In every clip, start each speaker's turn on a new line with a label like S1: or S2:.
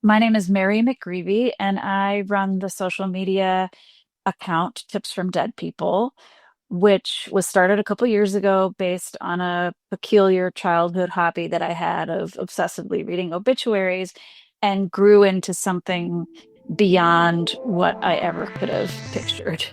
S1: My name is Mary McGreevy, and I run the social media account Tips from Dead People, which was started a couple years ago based on a peculiar childhood hobby that I had of obsessively reading obituaries and grew into something beyond what I ever could have pictured.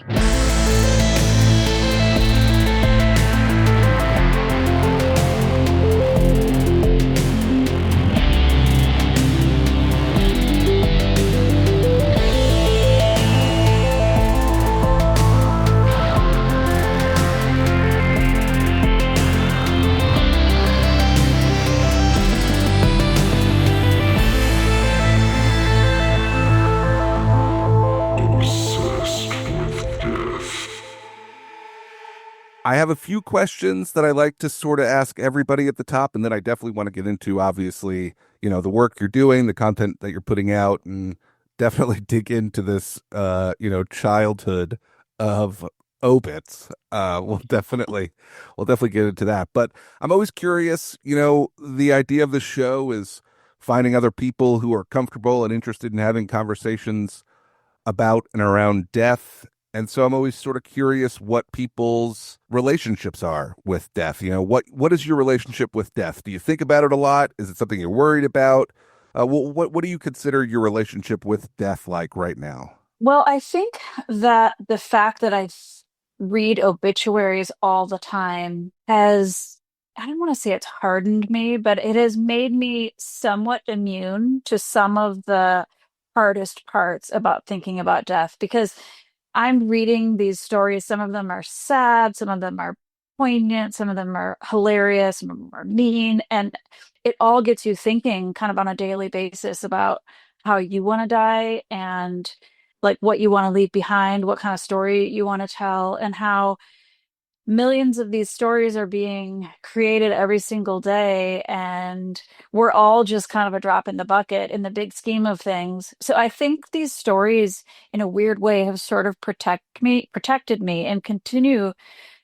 S2: Obsessed with death.
S3: I have a few questions that I like to sort of ask everybody at the top, and then I definitely want to get into, obviously, the work you're doing, the content that you're putting out, and definitely dig into this, childhood of obits. We'll definitely get into that. But I'm always curious, the idea of the show is finding other people who are comfortable and interested in having conversations about and around death. And so I'm always sort of curious what people's relationships are with death. What is your relationship with death? Do you think about it a lot? Is it something you're worried about? What do you consider your relationship with death like right now?
S1: Well, I think that the fact that read obituaries all the time has, I don't want to say it's hardened me, but it has made me somewhat immune to some of the hardest parts about thinking about death because I'm reading these stories. Some of them are sad, some of them are poignant, some of them are hilarious, some of them are mean, and it all gets you thinking kind of on a daily basis about how you want to die and like what you want to leave behind, what kind of story you want to tell, and how millions of these stories are being created every single day. And we're all just kind of a drop in the bucket in the big scheme of things. So I think these stories, in a weird way, have sort of protected me, and continue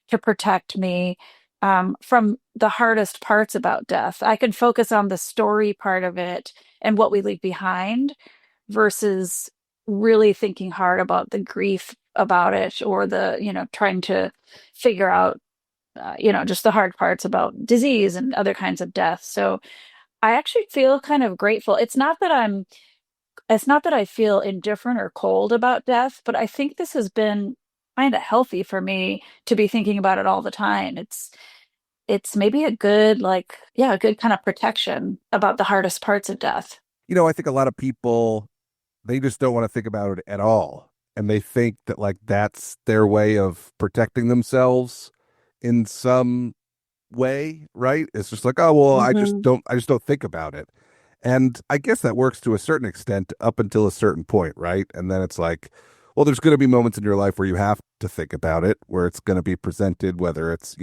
S1: to protect me from the hardest parts about death. I can focus on the story part of it and what we leave behind versus really thinking hard about the grief about it or trying to figure out, just the hard parts about disease and other kinds of death. So I actually feel kind of grateful. It's not that I feel indifferent or cold about death, but I think this has been kind of healthy for me to be thinking about it all the time. It's maybe a good, like, yeah, a good kind of protection about the hardest parts of death.
S3: I think a lot of people, they just don't want to think about it at all. And they think that like that's their way of protecting themselves in some way, right? It's just like, oh well,
S1: Hmm.
S3: I just don't think about it. And I guess that works to a certain extent up until a certain point, right? And then it's like, well, there's going to be moments in your life where you have to think about it, where it's going to be presented, whether it's,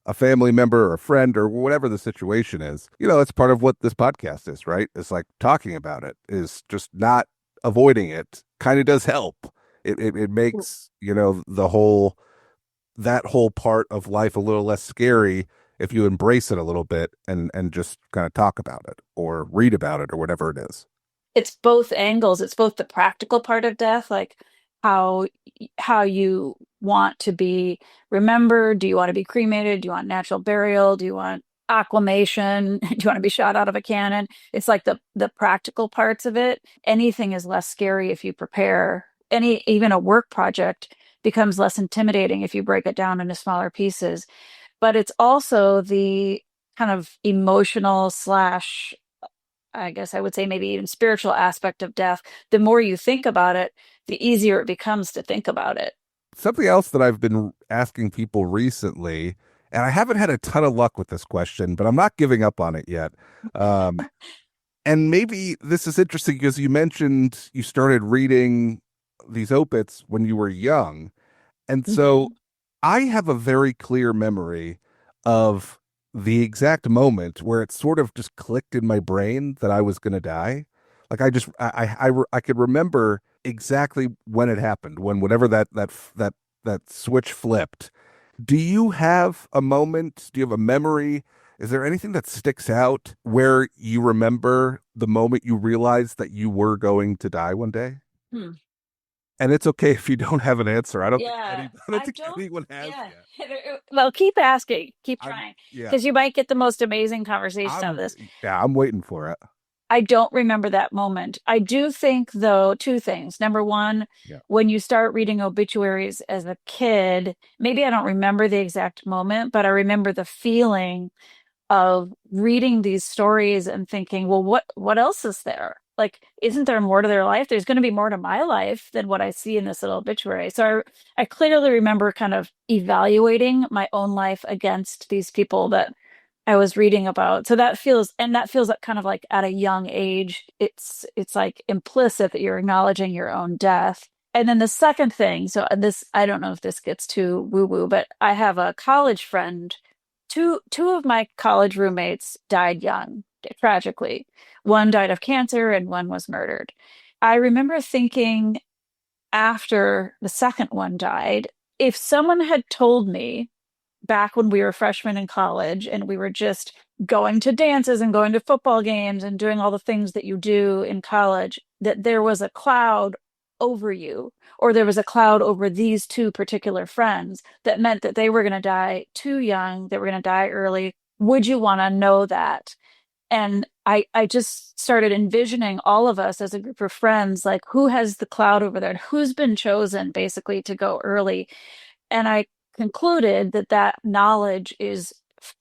S3: a family member or a friend or whatever the situation is. That's part of what this podcast is, right? It's like talking about it is just not avoiding it kind of does help. It makes, that whole part of life a little less scary if you embrace it a little bit and just kind of talk about it or read about it or whatever it is.
S1: It's both angles. It's both the practical part of death, like how how you want to be remembered. Do you want to be cremated? Do you want natural burial? Do you want acclamation? Do you want to be shot out of a cannon? It's like the practical parts of it. Anything is less scary if you prepare. Even a work project becomes less intimidating if you break it down into smaller pieces. But it's also the kind of emotional slash, I guess I would say maybe even spiritual aspect of death. The more you think about it, the easier it becomes to think about it.
S3: Something else that I've been asking people recently, and I haven't had a ton of luck with this question, but I'm not giving up on it yet. Um, and maybe this is interesting because you mentioned you started reading these opits when you were young. And so
S1: Mhm.
S3: I have a very clear memory of the exact moment where it sort of just clicked in my brain that I was going to die. Like I could remember exactly when it happened, when whatever that switch flipped. Do you have a moment? Do you have a memory Is there anything that sticks out where you remember the moment you realized that you were going to die one day?
S1: Hmm.
S3: And it's okay if you don't have an answer.
S1: Yeah,
S3: I don't
S1: I
S3: think
S1: don't.
S3: anyone has
S1: Yeah.
S3: yet.
S1: Well, keep asking, keep
S3: I'm
S1: trying,
S3: yeah.
S1: because you might get the most amazing conversation out of
S3: I'm
S1: this.
S3: yeah, I'm waiting for it.
S1: I don't remember that moment. I do think, though, two things. Number one,
S3: Yeah.
S1: when you start reading obituaries as a kid, maybe I don't remember the exact moment, but I remember the feeling of reading these stories and thinking, well, what else is there? Like, isn't there more to their life? There's going to be more to my life than what I see in this little obituary. So I clearly remember kind of evaluating my own life against these people that I was reading about. So that feels like kind of like at a young age, it's like implicit that you're acknowledging your own death. And then the second thing, so this, I don't know if this gets too woo-woo, but I have a college friend. Two of my college roommates died young, tragically. One died of cancer and one was murdered. I remember thinking after the second one died, if someone had told me back when we were freshmen in college and we were just going to dances and going to football games and doing all the things that you do in college, that there was a cloud over you, or there was a cloud over these two particular friends that meant that they were going to die too young, they were going to die early. Would you want to know that? And I just started envisioning all of us as a group of friends, like who has the cloud over there, and who's been chosen basically to go early. And I concluded that that knowledge is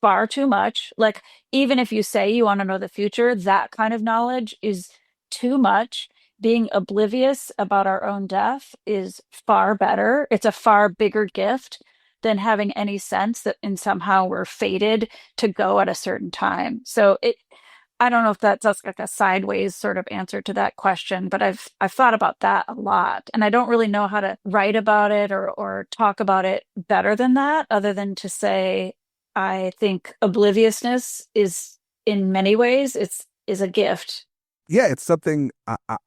S1: far too much. Like, even if you say you want to know the future, that kind of knowledge is too much. Being oblivious about our own death is far better. It's a far bigger gift than having any sense that in somehow we're fated to go at a certain time. So I don't know if that's like a sideways sort of answer to that question, but I've thought about that a lot, and I don't really know how to write about it or talk about it better than that, other than to say I think obliviousness is in many ways it's is a gift.
S3: Yeah, it's something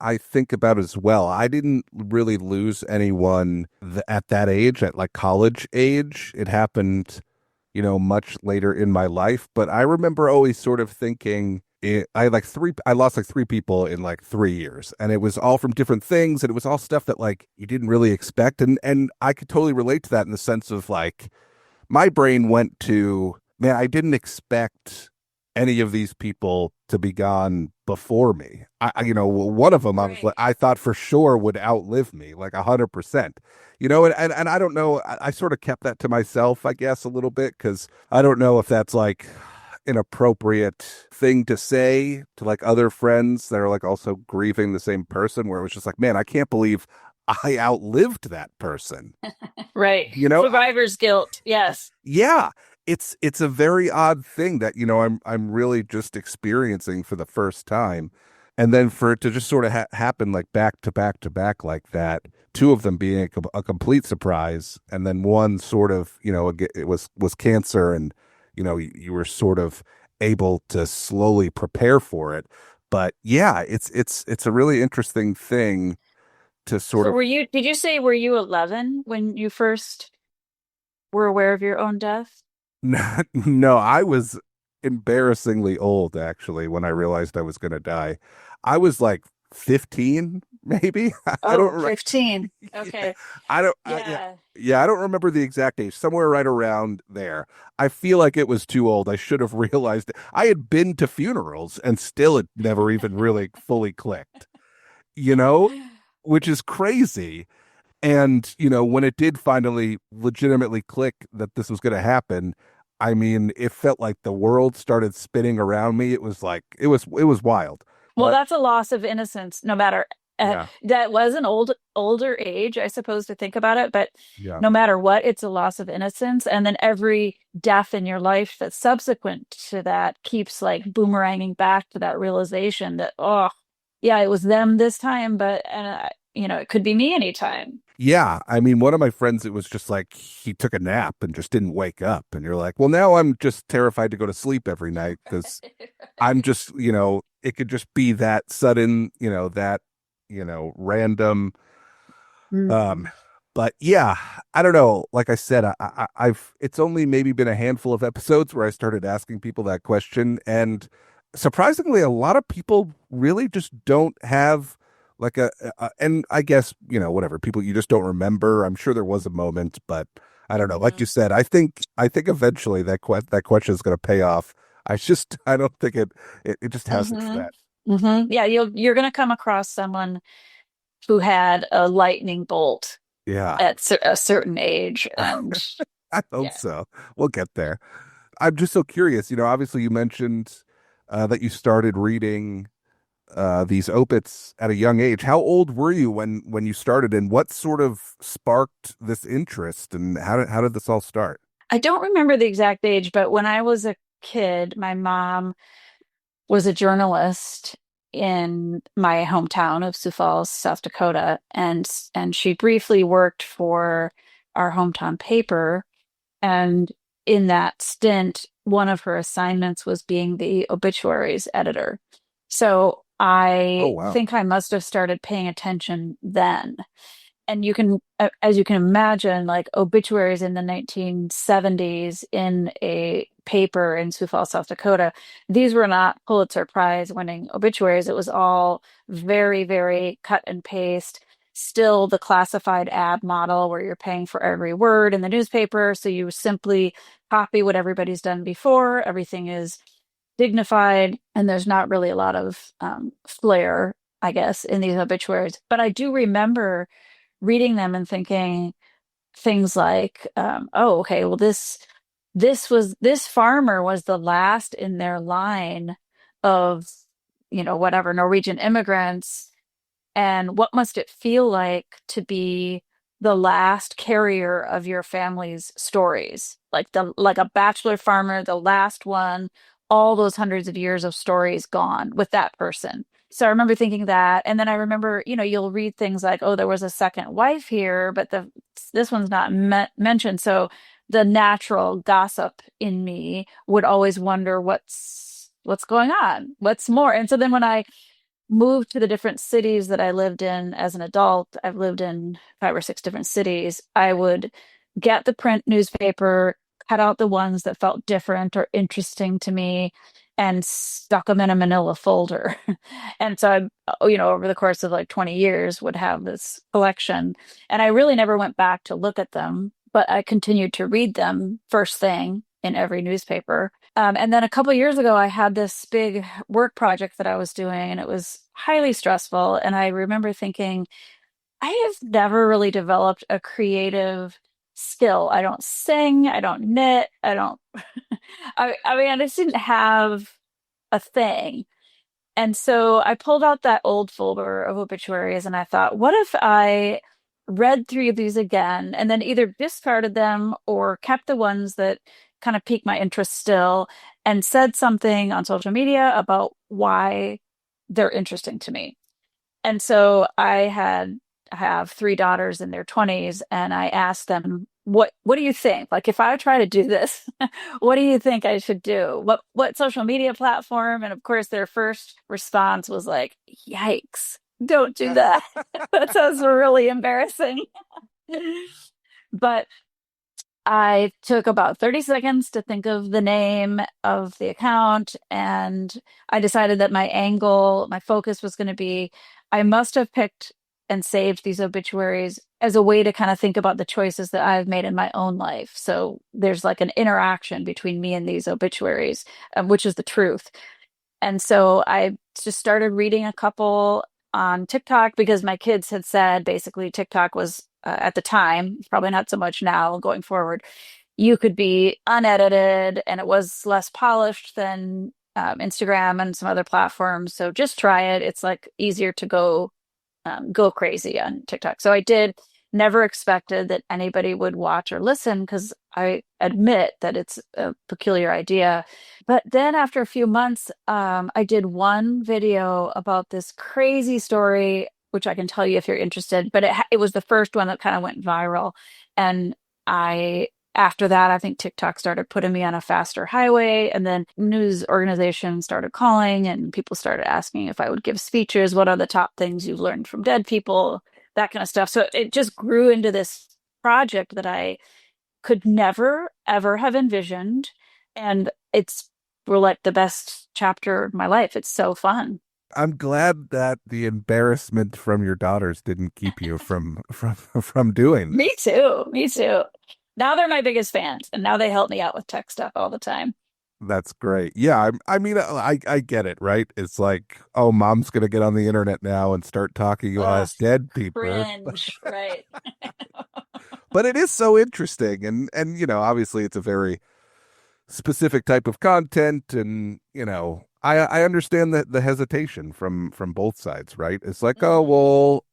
S3: I think about as well. I didn't really lose anyone at that age, at like college age. It happened, much later in my life. But I remember always sort of thinking, I had I lost like three people in like 3 years, and it was all from different things, and it was all stuff that like you didn't really expect, and I could totally relate to that in the sense of like my brain went to, man, I didn't expect any of these people to be gone before me. One of them I was
S1: Right.
S3: like, I thought for sure would outlive me, like 100%. And I don't know. I sort of kept that to myself, I guess, a little bit because I don't know if that's like an appropriate thing to say to like other friends that are like also grieving the same person, where it was just like, man, I can't believe I outlived that person.
S1: Right.
S3: You know,
S1: Survivor's guilt. Yes.
S3: yeah, it's a very odd thing that I'm really just experiencing for the first time, and then for it to just sort of happen like back to back to back like that, two of them being a complete surprise, and then one sort of it was cancer, and you were sort of able to slowly prepare for it, but yeah, it's a really interesting thing to sort
S1: So
S3: of.
S1: did you say were you 11 when you first were aware of your own death?
S3: No, I was embarrassingly old actually when I realized I was going to die. I was like 15, maybe. I
S1: Oh,
S3: don't.
S1: 15.
S3: Yeah,
S1: Okay.
S3: I don't. Yeah,
S1: Yeah.
S3: yeah. I don't remember the exact age. Somewhere right around there. I feel like it was too old. I should have realized it. I had been to funerals and still it never even really fully clicked. You know, which is crazy. And, when it did finally legitimately click that this was going to happen, I mean, it felt like the world started spinning around me. It was like, it was wild.
S1: Well,
S3: But
S1: that's a loss of innocence, no matter
S3: yeah,
S1: that was an older age, I suppose, to think about it, but
S3: yeah.
S1: no matter what, it's a loss of innocence. And then every death in your life that's subsequent to that keeps like boomeranging back to that realization that, oh, yeah, it was them this time, but it could be me anytime.
S3: Yeah. I mean, one of my friends, it was just like he took a nap and just didn't wake up. And you're like, well, now I'm just terrified to go to sleep every night because I'm just, it could just be that sudden, that, random. Um,
S1: Mm.
S3: But yeah, I don't know. Like I said, I've it's only maybe been a handful of episodes where I started asking people that question, and surprisingly, a lot of people really just don't have like and I guess whatever people you just don't remember. I'm sure there was a moment, but I don't know. Like you
S1: Mhm.
S3: said, I think eventually that question is going to pay off. I don't think it just hasn't for
S1: Hmm.
S3: that.
S1: Hmm. Yeah, you're gonna come across someone who had a lightning bolt
S3: Yeah,
S1: at a certain age, and
S3: I hope
S1: yeah.
S3: so. We'll get there. I'm just so curious. Obviously you mentioned that you started reading these opits at a young age. How old were you when you started, and what sort of sparked this interest, and how did this all start?
S1: I don't remember the exact age, but when I was a kid, my mom was a journalist in my hometown of Sioux Falls, South Dakota, and she briefly worked for our hometown paper. And in that stint, one of her assignments was being the obituaries editor. So
S3: Oh
S1: I
S3: wow.
S1: think I must have started paying attention then. And you can, as you can imagine, like obituaries in the 1970s in a paper in Sioux Falls, South Dakota, these were not Pulitzer Prize winning obituaries. It was all very, very cut and paste, still the classified ad model where you're paying for every word in the newspaper. So you simply copy what everybody's done before. Everything is dignified, and there's not really a lot of flair, I guess, in these obituaries. But I do remember reading them and thinking things like, "Oh, okay, well this farmer was the last in their line of, whatever Norwegian immigrants, and what must it feel like to be the last carrier of your family's stories, like a bachelor farmer, the last one, all those hundreds of years of stories gone with that person." So I remember thinking that, and then I remember, you'll read things like, "Oh, there was a second wife here, but this one's not mentioned." So the natural gossip in me would always wonder what's going on, what's more. And so then when I moved to the different cities that I lived in as an adult, I've lived in five or six different cities. I would get the print newspaper, cut out the ones that felt different or interesting to me, and stuck them in a manila folder. And so over the course of like 20 years, would have this collection. And I really never went back to look at them, but I continued to read them first thing in every newspaper. And then a couple of years ago, I had this big work project that I was doing, and it was highly stressful. And I remember thinking, I have never really developed a creative skill. I don't sing, I don't knit, I don't, I mean, I just didn't have a thing. And so I pulled out that old folder of obituaries and I thought, what if I read through these again and then either discarded them or kept the ones that kind of piqued my interest still and said something on social media about why they're interesting to me. And so I have three daughters in their 20s, and I asked them, what do you think? Like if I try to do this, what do you think I should do? What social media platform? And of course their first response was like, yikes, don't do that. That sounds really embarrassing. But I took about 30 seconds to think of the name of the account, and I decided that my focus was going to be I must have picked and saved these obituaries as a way to kind of think about the choices that I've made in my own life. So there's like an interaction between me and these obituaries, which is the truth. And so I just started reading a couple on TikTok because my kids had said basically TikTok was at the time, probably not so much now going forward, you could be unedited and it was less polished than Instagram and some other platforms. So just try it. It's like easier to go crazy on TikTok. So I did, never expected that anybody would watch or listen because I admit that it's a peculiar idea. But then after a few months, I did one video about this crazy story, which I can tell you if you're interested, but it was the first one that kind of went viral. And after that, I think TikTok started putting me on a faster highway, and then news organizations started calling, and people started asking if I would give speeches. What are the top things you've learned from dead people? that kind of stuff. So it just grew into this project that I could never, ever have envisioned. And it's we're like the best chapter of my life. It's so fun.
S3: I'm glad that the embarrassment from your daughters didn't keep you from doing
S1: Me
S3: this.
S1: too. Me too. Now they're my biggest fans, and now they help me out with tech stuff all the time.
S3: That's great. Yeah, I mean, I get it, right? It's like, oh, mom's gonna get on the internet now and start talking
S1: Ugh,
S3: about dead people.
S1: cringe. Right.
S3: But it is so interesting, and obviously, it's a very specific type of content, and I understand the hesitation from both sides, right? It's like, oh,
S1: Mhm.
S3: well,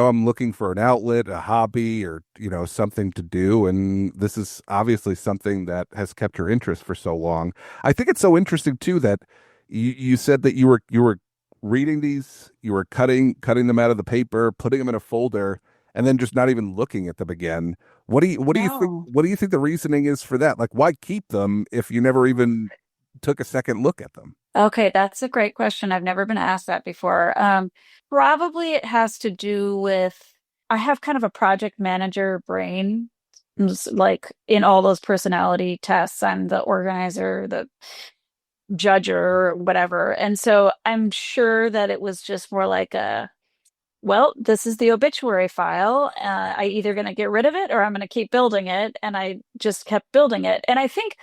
S3: I'm looking for an outlet, a hobby, or, something to do. And this is obviously something that has kept your interest for so long. I think it's so interesting too that you said that you were reading these, you were cutting them out of the paper, putting them in a folder, and then just not even looking at them again.
S1: No.
S3: What do you think the reasoning is for that? Like, why keep them if you never even took a second look at them?
S1: Okay, that's a great question. I've never been asked that before. Probably it has to do with I have kind of a project manager brain. Like in all those personality tests, I'm the organizer, the judger, or whatever. And so I'm sure that it was just more like well, this is the obituary file. I either going to get rid of it or I'm going to keep building it. And I just kept building it. And I think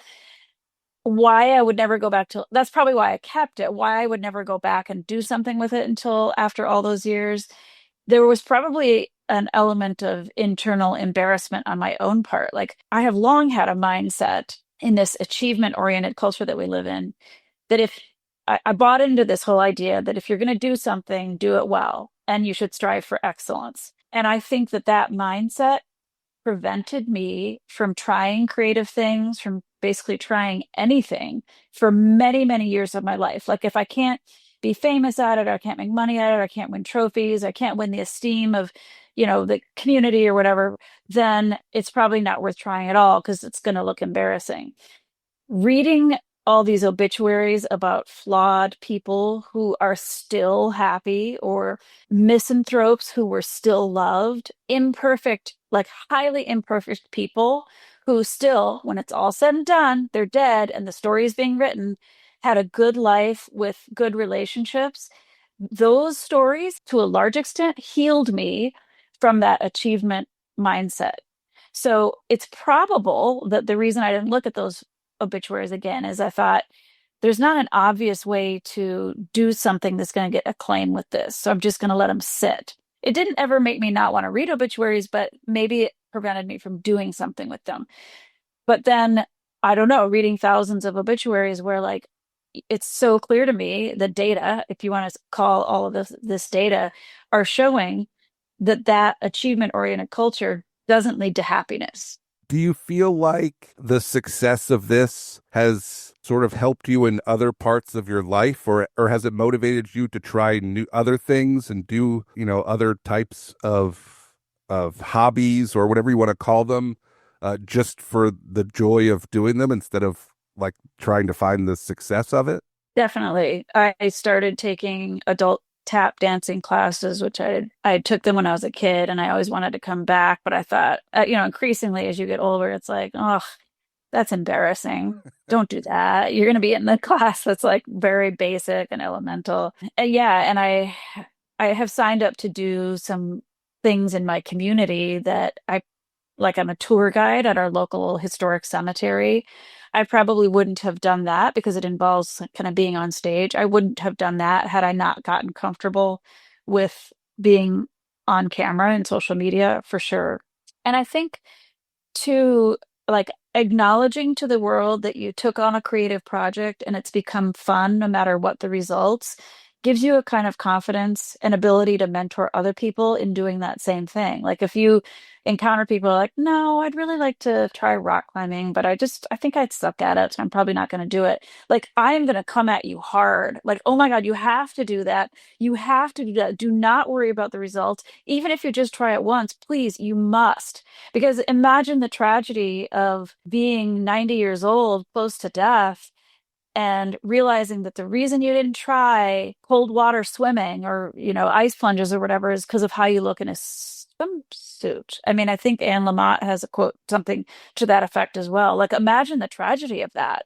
S1: why I would never go back to that's probably why I kept it, why I would never go back and do something with it until after all those years. There was probably an element of internal embarrassment on my own part. Like I have long had a mindset in this achievement oriented culture that we live in that if I bought into this whole idea that if you're going to do something, do it well and you should strive for excellence. And I think that that mindset prevented me from trying creative things, from basically trying anything for many, many years of my life. Like if I can't be famous at it, I can't make money at it, I can't win trophies, I can't win the esteem of, the community or whatever, then it's probably not worth trying at all because it's going to look embarrassing. Reading all these obituaries about flawed people who are still happy or misanthropes who were still loved, imperfect, like highly imperfect people who still, when it's all said and done, they're dead and the story is being written, had a good life with good relationships. Those stories, to a large extent, healed me from that achievement mindset. So it's probable that the reason I didn't look at those obituaries again is I thought there's not an obvious way to do something that's going to get acclaim with this. So I'm just going to let them sit. It didn't ever make me not want to read obituaries, but maybe it prevented me from doing something with them. But then I don't know, reading thousands of obituaries where like it's so clear to me the data, if you want to call all of this data, are showing that that achievement oriented culture doesn't lead to happiness.
S3: Do you feel like the success of this has sort of helped you in other parts of your life, or has it motivated you to try new other things and do, other types of hobbies or whatever you want to call them, just for the joy of doing them instead of like trying to find the success of it?
S1: Definitely. I started taking adult tap dancing classes, which I took them when I was a kid, and I always wanted to come back. But I thought, increasingly as you get older, it's like, oh, that's embarrassing. Don't do that. You're going to be in the class that's like very basic and elemental. And yeah, and I have signed up to do some things in my community that I'm a tour guide at our local historic cemetery. I probably wouldn't have done that because it involves kind of being on stage. I wouldn't have done that had I not gotten comfortable with being on camera and social media for sure. And I think to like acknowledging to the world that you took on a creative project and it's become fun no matter what the results gives you a kind of confidence and ability to mentor other people in doing that same thing. Like if you encounter people like, no, I'd really like to try rock climbing, but I think I'd suck at it, so I'm probably not going to do it. Like I am going to come at you hard. Like, oh my God, you have to do that. You have to do that. Do not worry about the results. Even if you just try it once, please, you must. Because imagine the tragedy of being 90 years old, close to death, and realizing that the reason you didn't try cold water swimming or, ice plunges or whatever is because of how you look in a swimsuit. I mean, I think Anne Lamott has a quote, something to that effect as well. Like, imagine the tragedy of that.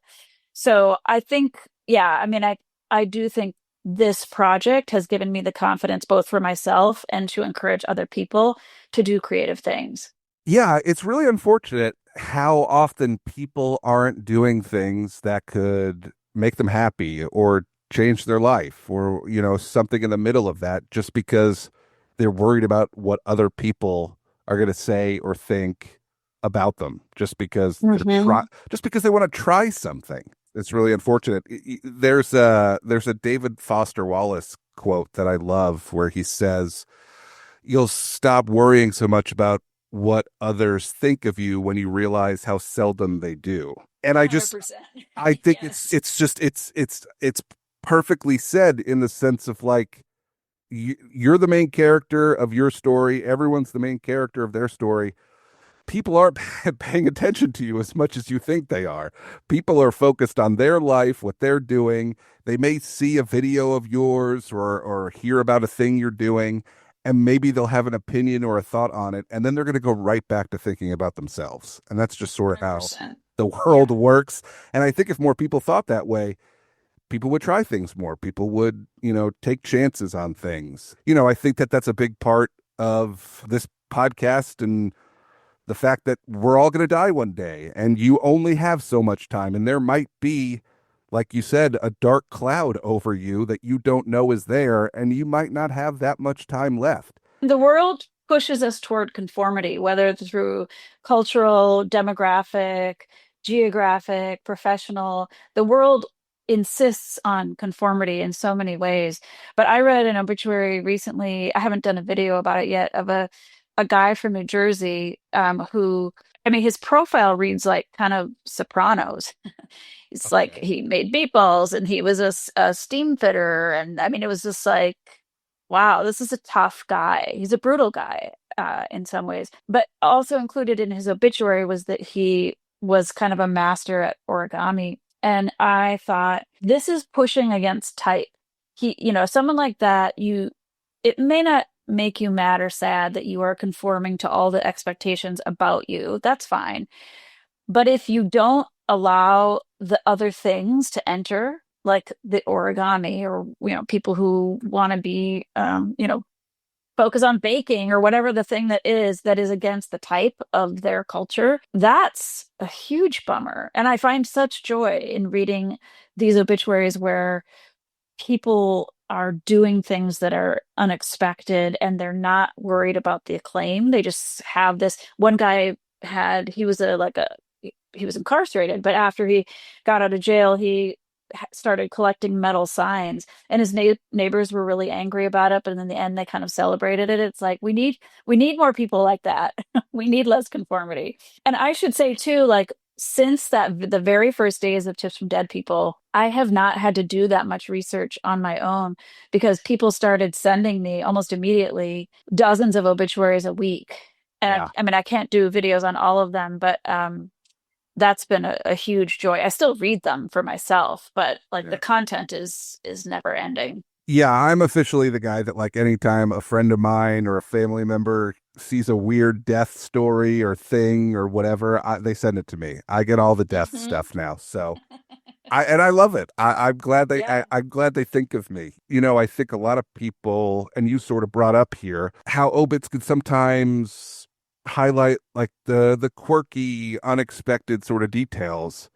S1: So I think, yeah, I mean, I do think this project has given me the confidence both for myself and to encourage other people to do creative things.
S3: Yeah, it's really unfortunate how often people aren't doing things that could make them happy or change their life or, something in the middle of that just because they're worried about what other people are going to say or think about them
S1: Hmm.
S3: just because they want to try something. It's really unfortunate. There's a David Foster Wallace quote that I love where he says, "You'll stop worrying so much about what others think of you when you realize how seldom they do." And
S1: A 100%.
S3: I think
S1: Yes.
S3: it's perfectly said in the sense of like you're the main character of your story. Everyone's the main character of their story. People aren't paying attention to you as much as you think they are. People are focused on their life, what they're doing. They may see a video of yours or hear about a thing you're doing, and maybe they'll have an opinion or a thought on it, and then they're going to go right back to thinking about themselves. And that's just sort of how
S1: 100%.
S3: the
S1: Yeah.
S3: world works. And I think if more people thought that way, people would try things more. People would, take chances on things. I think that that's a big part of this podcast and the fact that we're all going to die one day and you only have so much time. And there might be, like you said, a dark cloud over you that you don't know is there. And you might not have that much time left.
S1: The world pushes us toward conformity, whether it's through cultural, demographic, geographic, professional. The world insists on conformity in so many ways. But I read an obituary recently, I haven't done a video about it yet, of a guy from New Jersey who, I mean, his profile reads like kind of Sopranos. It's like
S3: Okay.
S1: he made meatballs and he was a steam fitter. And I mean, it was just like, wow, this is a tough guy. He's a brutal guy in some ways. But also included in his obituary was that he was kind of a master at origami. And I thought, this is pushing against type. Someone like that, it may not make you mad or sad that you are conforming to all the expectations about you. That's fine. But if you don't allow the other things to enter, like the origami or, people who want to be, focus on baking or whatever the thing that is against the type of their culture, that's a huge bummer. And I find such joy in reading these obituaries where people are doing things that are unexpected and they're not worried about the acclaim. They just have this one guy he was he was incarcerated, but after he got out of jail, he started collecting metal signs, and his neighbors were really angry about it. But in the end, they kind of celebrated it. It's like we need more people like that. We need less conformity. And I should say too, like since the very first days of Tips from Dead People, I have not had to do that much research on my own because people started sending me almost immediately dozens of obituaries a week. And
S3: Yeah.
S1: I mean, I can't do videos on all of them, but that's been a huge joy. I still read them for myself, but like the
S3: Yeah.
S1: content is never ending.
S3: Yeah, I'm officially the guy that like anytime a friend of mine or a family member sees a weird death story or thing or whatever, they send it to me. I get all the death
S1: Hmm.
S3: stuff now. So I love it.
S1: Yeah.
S3: I'm glad they think of me. I think a lot of people, and you sort of brought up here, how obits can sometimes highlight like the quirky, unexpected sort of details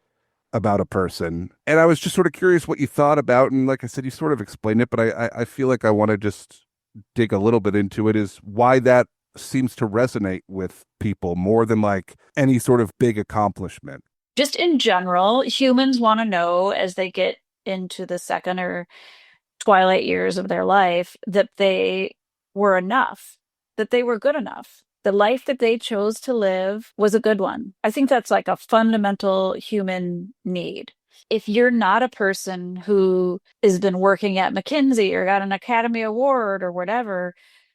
S3: about a person. And I was just sort of curious what you thought about, and like I said, you sort of explained it, but I feel like I want to just dig a little bit into it is why that seems to resonate with people more than like any sort of big accomplishment.
S1: Just in general, humans want to know as they get into the second or twilight years of their life that they were enough, that they were good enough. The life that they chose to live was a good one. I think that's like a fundamental human need. If you're not a person who has been working at McKinsey or got an Academy Award or whatever,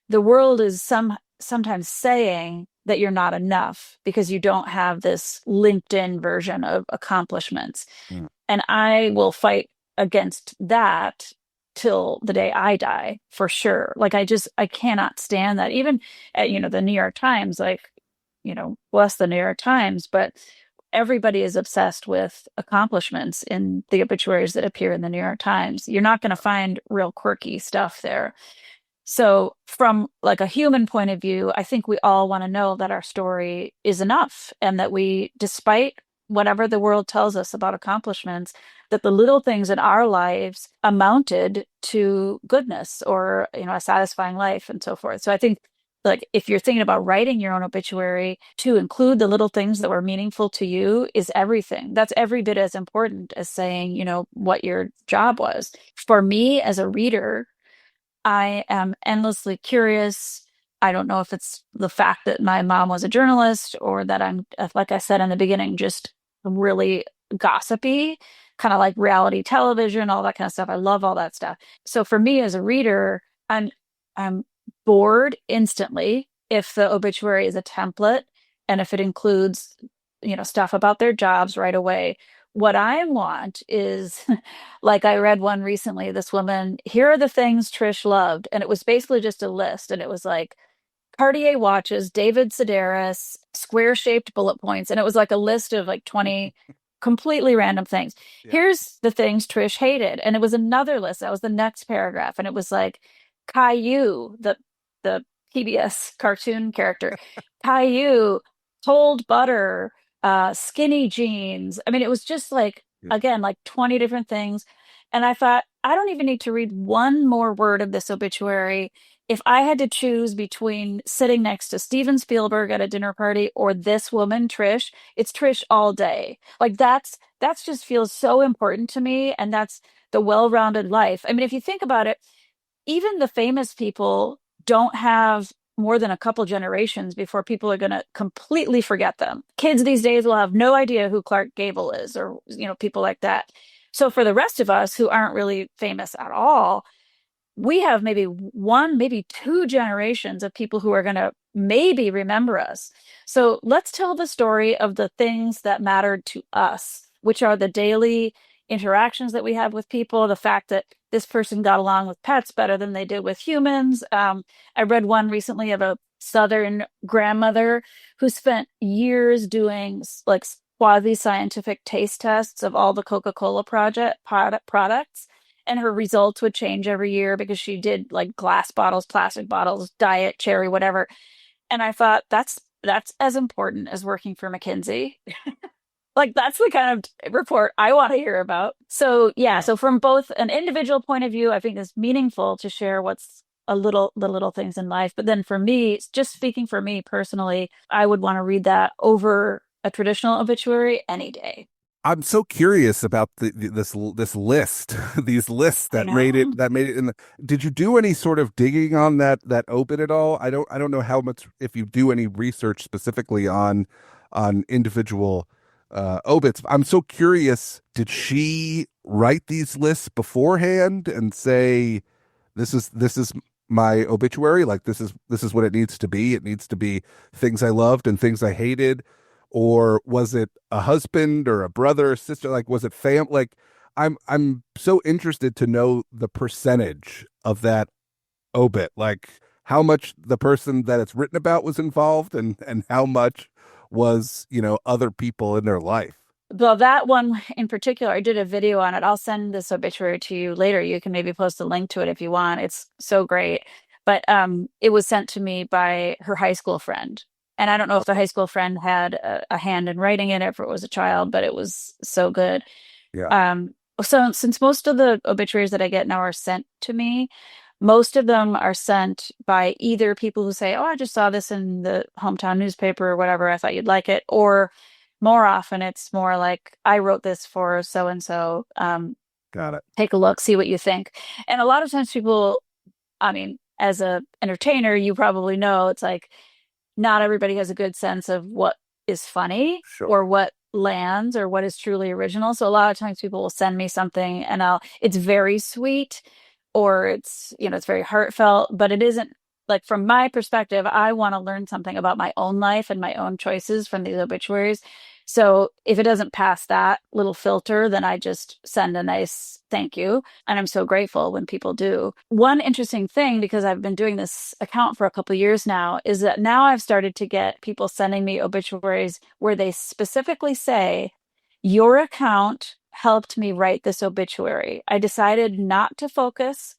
S1: the world is sometimes saying that you're not enough because you don't have this LinkedIn version of accomplishments.
S3: Mm.
S1: And I will fight against that till the day I die, for sure. Like I cannot stand that. Even at, the New York Times, like, bless the New York Times, but everybody is obsessed with accomplishments in the obituaries that appear in the New York Times. You're not going to find real quirky stuff there. So from like a human point of view, I think we all want to know that our story is enough and that we, despite whatever the world tells us about accomplishments, that the little things in our lives amounted to goodness or, a satisfying life and so forth. So I think like if you're thinking about writing your own obituary, to include the little things that were meaningful to you is everything. That's every bit as important as saying, what your job was. For me as a reader, I am endlessly curious. I don't know if it's the fact that my mom was a journalist or that I'm, like I said in the beginning, just really gossipy, kind of like reality television, all that kind of stuff. I love all that stuff. So for me as a reader, I'm bored instantly if the obituary is a template and if it includes, stuff about their jobs right away. What I want is, like I read one recently, this woman, here are the things Trish loved. And it was basically just a list. And it was like Cartier watches, David Sedaris, square shaped bullet points. And it was like a list of like 20 completely random things.
S3: Yeah.
S1: Here's the things Trish hated. And it was another list. That was the next paragraph. And it was like Caillou, the PBS cartoon character, Caillou, cold butter, skinny jeans. I mean, it was just like,
S3: Yeah.
S1: again, like 20 different things. And I thought, I don't even need to read one more word of this obituary. If I had to choose between sitting next to Steven Spielberg at a dinner party or this woman, Trish, it's Trish all day. Like that's just feels so important to me. And that's the well-rounded life. I mean, if you think about it, even the famous people don't have more than a couple generations before people are going to completely forget them. Kids these days will have no idea who Clark Gable is or, people like that. So for the rest of us who aren't really famous at all, we have maybe one, maybe two generations of people who are going to maybe remember us. So let's tell the story of the things that mattered to us, which are the daily interactions that we have with people, the fact that this person got along with pets better than they did with humans. I read one recently of a Southern grandmother who spent years doing like quasi-scientific taste tests of all the Coca-Cola products. And her results would change every year because she did like glass bottles, plastic bottles, diet, cherry, whatever. And I thought that's as important as working for McKinsey. Like that's the kind of report I want to hear about. So yeah, so from both an individual point of view, I think it's meaningful to share the little things in life. But then for me, just speaking for me personally, I would want to read that over a traditional obituary any day.
S3: I'm so curious about this list, these lists that made it in the, did you do any sort of digging on that obit at all? I don't know how much, if you do any research specifically on individual obits. I'm so curious, did she write these lists beforehand and say this is my obituary, like this is what it needs to be? It needs to be things I loved and things I hated. Or was it a husband or a brother or sister? Like, was it like, I'm so interested to know the percentage of that obit, like how much the person that it's written about was involved and how much was, other people in their life.
S1: Well, that one in particular, I did a video on it. I'll send this obituary to you later. You can maybe post a link to it if you want. It's so great. But it was sent to me by her high school friend. And I don't know if the high school friend had a hand in writing it, if it was a child, but it was so good.
S3: Yeah.
S1: So since most of the obituaries that I get now are sent to me, most of them are sent by either people who say, "Oh, I just saw this in the hometown newspaper or whatever. I thought you'd like it," or more often it's more like, "I wrote this for so and so.
S3: Got it.
S1: Take a look, see what you think." And a lot of times people, I mean, as a entertainer, you probably know it's like, not everybody has a good sense of what is funny
S3: Sure.
S1: or what lands or what is truly original. So a lot of times people will send me something and it's very sweet or it's very heartfelt, but it isn't like from my perspective, I want to learn something about my own life and my own choices from these obituaries. So if it doesn't pass that little filter, then I just send a nice thank you. And I'm so grateful when people do. One interesting thing, because I've been doing this account for a couple of years now, is that now I've started to get people sending me obituaries where they specifically say, your account helped me write this obituary. I decided not to focus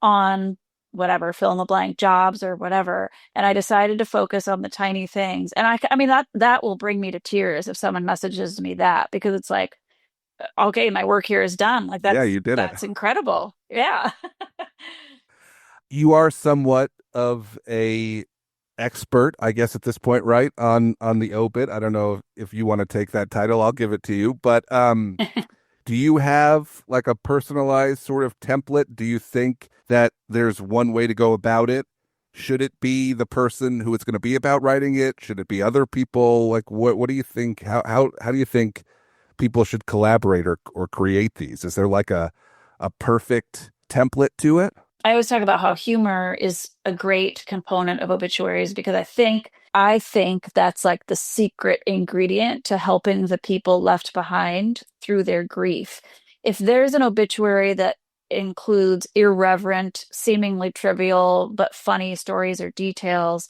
S1: on whatever, fill in the blank jobs or whatever. And I decided to focus on the tiny things. And I mean, that will bring me to tears if someone messages me that, because it's like, okay, my work here is done. Like
S3: Yeah, you did it.
S1: that's incredible. Yeah.
S3: You are somewhat of a expert, I guess, at this point, right? On the obit. I don't know if you want to take that title. I'll give it to you. But do you have like a personalized sort of template? Do you think that there's one way to go about it? Should it be the person who it's going to be about writing it? Should it be other people? Like what do you think? How do you think people should collaborate or create these? Is there like a perfect template to it?
S1: I always talk about how humor is a great component of obituaries, because I think that's like the secret ingredient to helping the people left behind through their grief. If there's an obituary that includes irreverent, seemingly trivial but funny stories or details,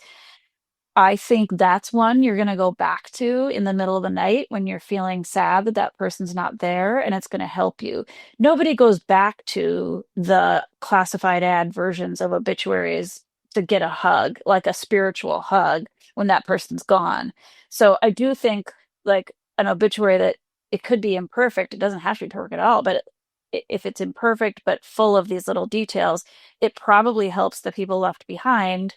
S1: I think that's one you're going to go back to in the middle of the night when you're feeling sad that that person's not there, and it's going to help you. Nobody goes back to the classified ad versions of obituaries to get a hug, like a spiritual hug, when that person's gone. So I do think like an obituary that it could be imperfect, it doesn't have to be perfect at all, but if it's imperfect but full of these little details, it probably helps the people left behind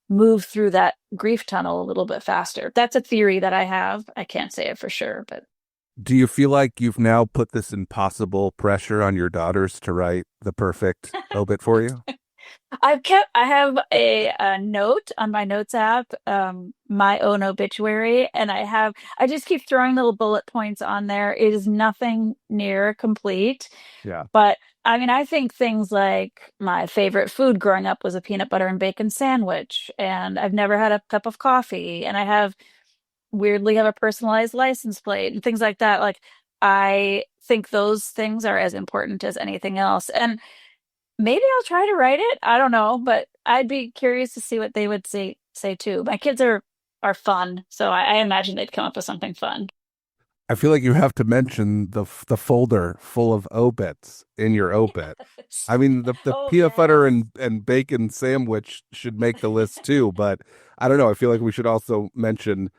S1: move through that grief tunnel a little bit faster. That's a theory that I have. I can't say it for sure, but
S3: Do you feel like you've now put this impossible pressure on your daughters to write the perfect obit for you?
S1: I have a note on my notes app, my own obituary, and I just keep throwing little bullet points on there. It is nothing near complete,
S3: Yeah.
S1: but I mean, I think things like my favorite food growing up was a peanut butter and bacon sandwich, and I've never had a cup of coffee, and I have weirdly have a personalized license plate and things like that. Like, I think those things are as important as anything else. And maybe I'll try to write it. I don't know, but I'd be curious to see what they would say too. My kids are fun, so I imagine they'd come up with something fun.
S3: I feel like you have to mention the folder full of obits in your obit. I mean, the
S1: Oh
S3: peanut butter
S1: yes.
S3: and bacon sandwich should make the list too, but I don't know. I feel like we should also mention,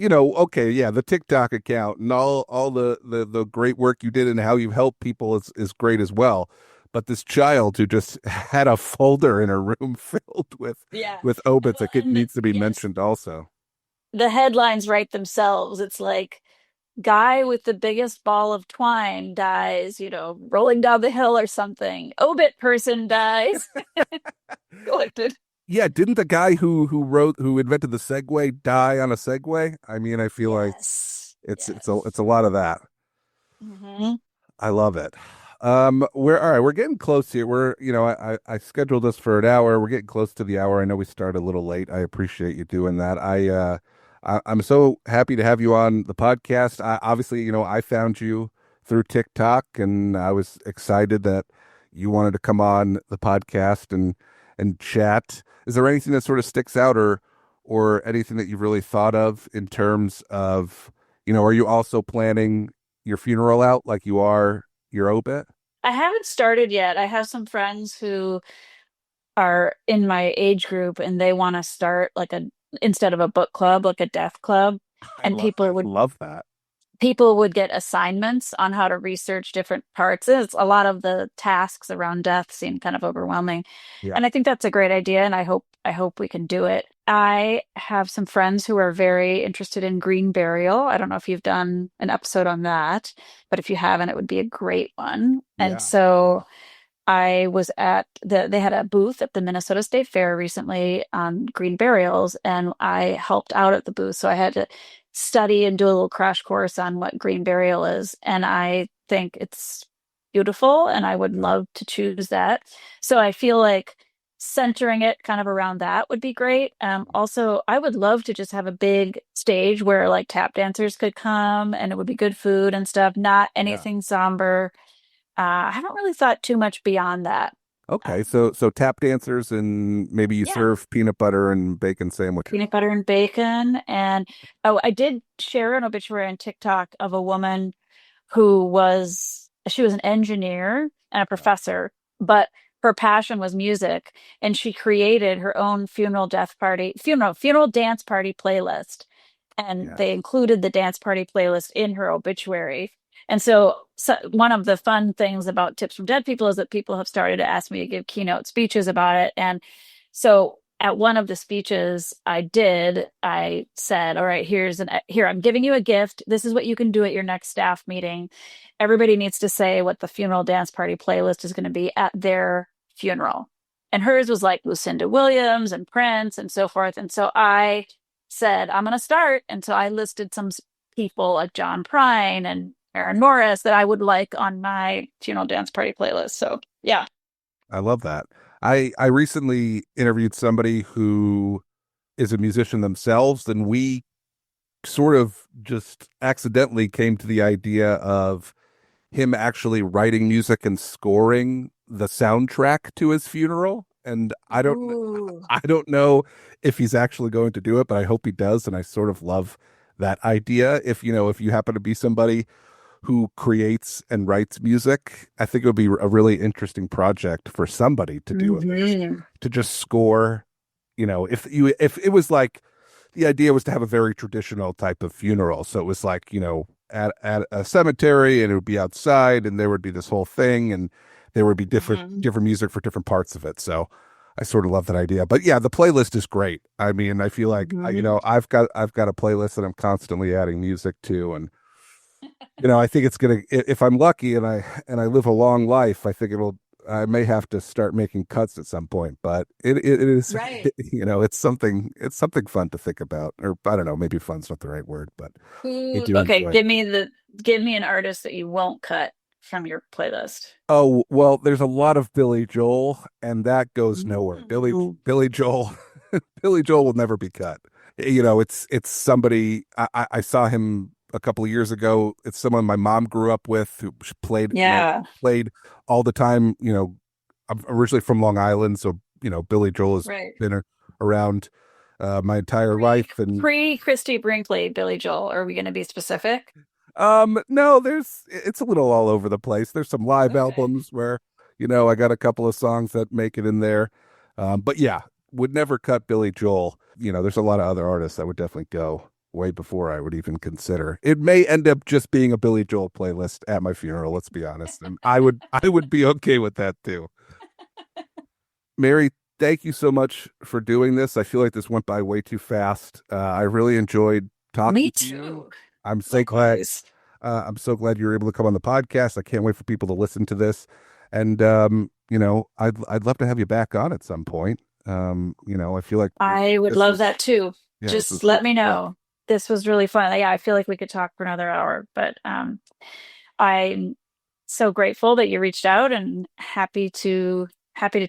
S3: okay, yeah, the TikTok account and all the great work you did and how you help people is great as well. But this child who just had a folder in her room filled
S1: Yeah.
S3: with obits,
S1: Well,
S3: like it
S1: and
S3: needs to be
S1: yes,
S3: mentioned also.
S1: the headlines write themselves. It's like guy with the biggest ball of twine dies, rolling down the hill or something. Obit person dies. Collected.
S3: Yeah, didn't the guy who invented the Segway die on a Segway? I mean, I feel like
S1: Yes.
S3: it's
S1: Yes.
S3: a lot of that.
S1: Hmm.
S3: I love it. We're all right. We're getting close here. I scheduled this for an hour. We're getting close to the hour. I know we started a little late. I appreciate you doing that. I'm so happy to have you on the podcast. Obviously, I found you through TikTok, and I was excited that you wanted to come on the podcast and chat. Is there anything that sort of sticks out, or anything that you've really thought of in terms of, are you also planning your funeral out like you are your obit?
S1: I haven't started yet. I have some friends who are in my age group and they want to start like instead of a book club, like a death club. And
S3: I love that.
S1: people would get assignments on how to research different parts. It's a lot of the tasks around death seem kind of overwhelming.
S3: Yeah.
S1: And I think that's a great idea, and I hope we can do it. I have some friends who are very interested in green burial. I don't know if you've done an episode on that, but if you haven't, it would be a great one. And
S3: Yeah.
S1: so I was they had a booth at the Minnesota State Fair recently on green burials, and I helped out at the booth. So I had to study and do a little crash course on what green burial is. And I think it's beautiful, and I would love to choose that. So I feel like centering it kind of around that would be great. Also, I would love to just have a big stage where like tap dancers could come and it would be good food and stuff, not
S3: Yeah.
S1: anything somber. I haven't really thought too much beyond that.
S3: Okay,
S1: Um,
S3: so tap dancers and maybe you
S1: yeah,
S3: serve peanut butter and bacon sandwiches.
S1: peanut butter and bacon. And oh, I did share an obituary on TikTok of a woman she was an engineer and a professor, but her passion was music, and she created her own funeral dance party playlist, and
S3: Yeah.
S1: they included the dance party playlist in her obituary. And so one of the fun things about Tips from Dead People is that people have started to ask me to give keynote speeches about it. And so at one of the speeches I said, all right, here, I'm giving you a gift. This is what you can do at your next staff meeting. Everybody needs to say what the funeral dance party playlist is going to be at their funeral. And hers was like Lucinda Williams and Prince and so forth. And so I said, I'm going to start. And so I listed some people like John Prine and Aaron Norris that I would like on my funeral dance party playlist. So yeah.
S3: I love that. I recently interviewed somebody who is a musician themselves, and we sort of just accidentally came to the idea of him actually writing music and scoring the soundtrack to his funeral. And
S1: Ooh.
S3: I don't know if he's actually going to do it, but I hope he does. And I sort of love that idea. If if you happen to be somebody who creates and writes music, I think it would be a really interesting project for somebody to do, at least
S1: Mhm.
S3: to just score. If it was like the idea was to have a very traditional type of funeral, so it was like at a cemetery, and it would be outside, and there would be this whole thing, and there would be
S1: Mhm.
S3: different music for different parts of it. So I sort of love that idea. But yeah, the playlist is great. I mean, I feel like
S1: Mhm.
S3: I've got a playlist that I'm constantly adding music to, and I think it's gonna, if I'm lucky and I live a long life, I think I may have to start making cuts at some point, but it is,
S1: Right.
S3: it's something fun to think about, or I don't know, maybe fun's not the right word, but I do
S1: Okay,
S3: enjoy it.
S1: give me an artist that you won't cut from your playlist.
S3: Oh, well, there's a lot of Billy Joel, and that goes nowhere.
S1: Ooh.
S3: Billy Joel, Billy Joel will never be cut. It's somebody I saw him a couple of years ago. It's someone my mom grew up with who
S1: Yeah.
S3: played all the time. I'm originally from Long Island, so Billy Joel has
S1: Right.
S3: been around my entire life, and
S1: Pre Christy Brinkley, Billy Joel. Are we going to be specific?
S3: no, it's a little all over the place. There's some live
S1: Okay.
S3: albums where, I got a couple of songs that make it in there. But yeah, would never cut Billy Joel. There's a lot of other artists that would definitely go way before I would even consider. It may end up just being a Billy Joel playlist at my funeral, let's be honest. And I would be okay with that too. Mary, thank you so much for doing this. I feel like this went by way too fast. I really enjoyed
S1: Me
S3: talking to you.
S1: too.
S3: I'm so glad
S1: Likewise.
S3: I'm so glad you were able to come on the podcast. I can't wait for people to listen to this. And I'd love to have you back on at some point. I feel like
S1: I would
S3: this
S1: love
S3: was
S1: that too.
S3: yeah, this
S1: Just
S3: was
S1: let
S3: really
S1: me
S3: fun.
S1: know. This was really fun. Yeah, I feel like we could talk for another hour, but I'm so grateful that you reached out and happy to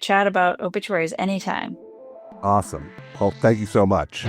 S1: chat about obituaries anytime.
S3: Awesome. Well, thank you so much.